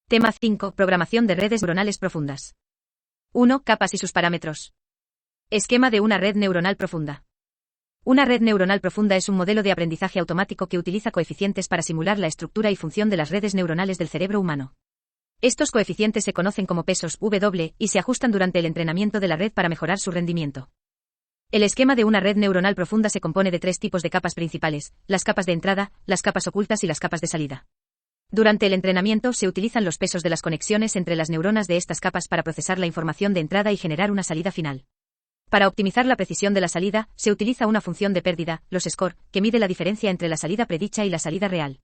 Tema 5. Programación de redes neuronales profundas. 1. Capas y sus parámetros. Esquema de una red neuronal profunda. Una red neuronal profunda es un modelo de aprendizaje automático que utiliza coeficientes para simular la estructura y función de las redes neuronales del cerebro humano. Estos coeficientes se conocen como pesos W y se ajustan durante el entrenamiento de la red para mejorar su rendimiento. El esquema de una red neuronal profunda se compone de 3 tipos de capas principales: las capas de entrada, las capas ocultas y las capas de salida. Durante el entrenamiento se utilizan los pesos de las conexiones entre las neuronas de estas capas para procesar la información de entrada y generar una salida final. Para optimizar la precisión de la salida, se utiliza una función de pérdida, los score, que mide la diferencia entre la salida predicha y la salida real.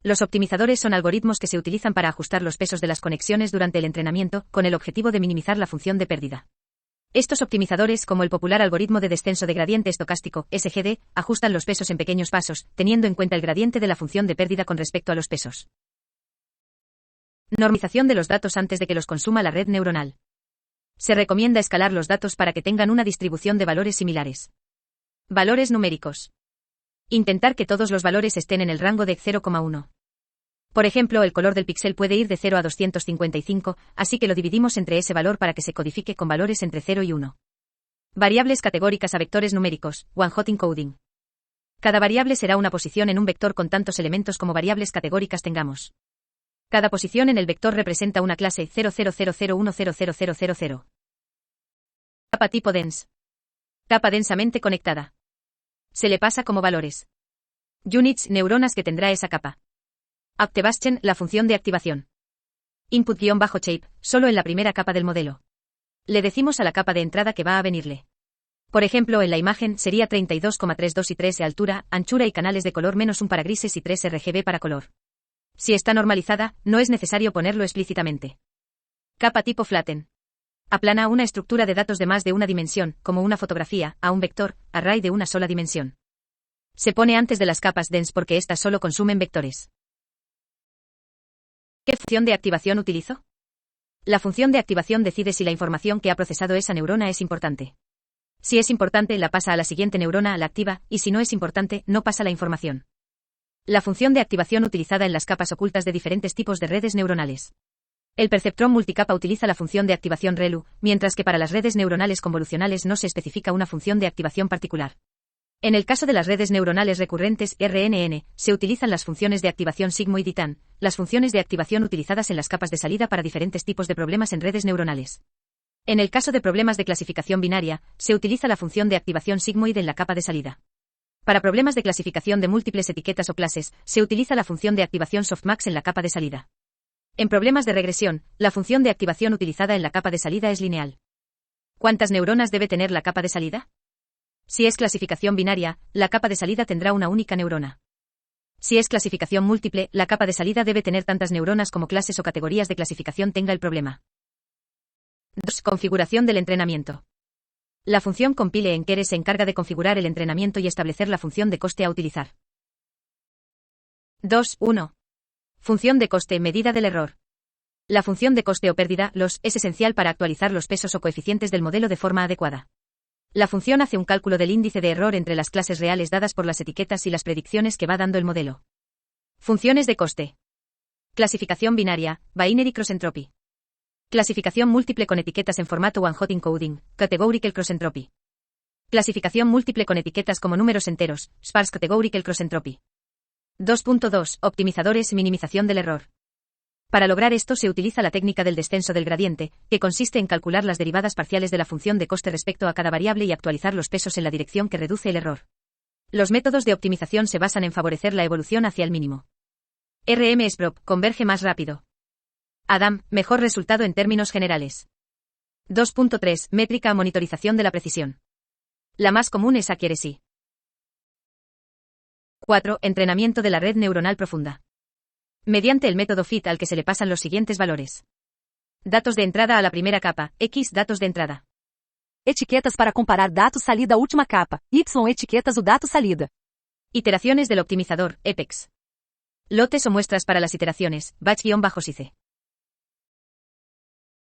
Los optimizadores son algoritmos que se utilizan para ajustar los pesos de las conexiones durante el entrenamiento, con el objetivo de minimizar la función de pérdida. Estos optimizadores, como el popular algoritmo de descenso de gradiente estocástico, SGD, ajustan los pesos en pequeños pasos, teniendo en cuenta el gradiente de la función de pérdida con respecto a los pesos. Normalización de los datos antes de que los consuma la red neuronal. Se recomienda escalar los datos para que tengan una distribución de valores similares. Valores numéricos. Intentar que todos los valores estén en el rango de 0,1. Por ejemplo, el color del píxel puede ir de 0 a 255, así que lo dividimos entre ese valor para que se codifique con valores entre 0 y 1. Variables categóricas a vectores numéricos, one-hot encoding. Cada variable será una posición en un vector con tantos elementos como variables categóricas tengamos. Cada posición en el vector representa una clase 000100000. Capa tipo dense. Capa densamente conectada. Se le pasa como valores. Units, neuronas que tendrá esa capa. Activation, la función de activación. Input-shape, solo en la primera capa del modelo. Le decimos a la capa de entrada que va a venirle. Por ejemplo, en la imagen sería 32,32 y 3 de altura, anchura y canales de color -1 para grises y 3 RGB para color. Si está normalizada, no es necesario ponerlo explícitamente. Capa tipo flatten. Aplana una estructura de datos de más de una dimensión, como una fotografía, a un vector, array de una sola dimensión. Se pone antes de las capas dense porque éstas solo consumen vectores. ¿Qué función de activación utilizo? La función de activación decide si la información que ha procesado esa neurona es importante. Si es importante, la pasa a la siguiente neurona, la activa, y si no es importante, no pasa la información. La función de activación utilizada en las capas ocultas de diferentes tipos de redes neuronales. El perceptrón multicapa utiliza la función de activación ReLU, mientras que para las redes neuronales convolucionales no se especifica una función de activación particular. En el caso de las redes neuronales recurrentes, RNN, se utilizan las funciones de activación sigmoid y tan, las funciones de activación utilizadas en las capas de salida para diferentes tipos de problemas en redes neuronales. En el caso de problemas de clasificación binaria, se utiliza la función de activación sigmoid en la capa de salida. Para problemas de clasificación de múltiples etiquetas o clases, se utiliza la función de activación softmax en la capa de salida. En problemas de regresión, la función de activación utilizada en la capa de salida es lineal. ¿Cuántas neuronas debe tener la capa de salida? Si es clasificación binaria, la capa de salida tendrá una única neurona. Si es clasificación múltiple, la capa de salida debe tener tantas neuronas como clases o categorías de clasificación tenga el problema. 2. Configuración del entrenamiento. La función compile en Keres se encarga de configurar el entrenamiento y establecer la función de coste a utilizar. 2.1. Función de coste, medida del error. La función de coste o pérdida, loss, es esencial para actualizar los pesos o coeficientes del modelo de forma adecuada. La función hace un cálculo del índice de error entre las clases reales dadas por las etiquetas y las predicciones que va dando el modelo. Funciones de coste. Clasificación binaria, binary cross entropy. Clasificación múltiple con etiquetas en formato one-hot encoding, categorical cross entropy. Clasificación múltiple con etiquetas como números enteros, sparse categorical cross entropy. 2.2. Optimizadores, minimización del error. Para lograr esto se utiliza la técnica del descenso del gradiente, que consiste en calcular las derivadas parciales de la función de coste respecto a cada variable y actualizar los pesos en la dirección que reduce el error. Los métodos de optimización se basan en favorecer la evolución hacia el mínimo. RMSprop, converge más rápido. Adam, mejor resultado en términos generales. 2.3. Métrica, monitorización de la precisión. La más común es accuracy. 4. Entrenamiento de la red neuronal profunda. Mediante el método FIT al que se le pasan los siguientes valores. Datos de entrada a la primera capa, X datos de entrada. Etiquetas para comparar datos salida a última capa, Y etiquetas o dato salida. Iteraciones del optimizador, EPEX. Lotes o muestras para las iteraciones, batch-size.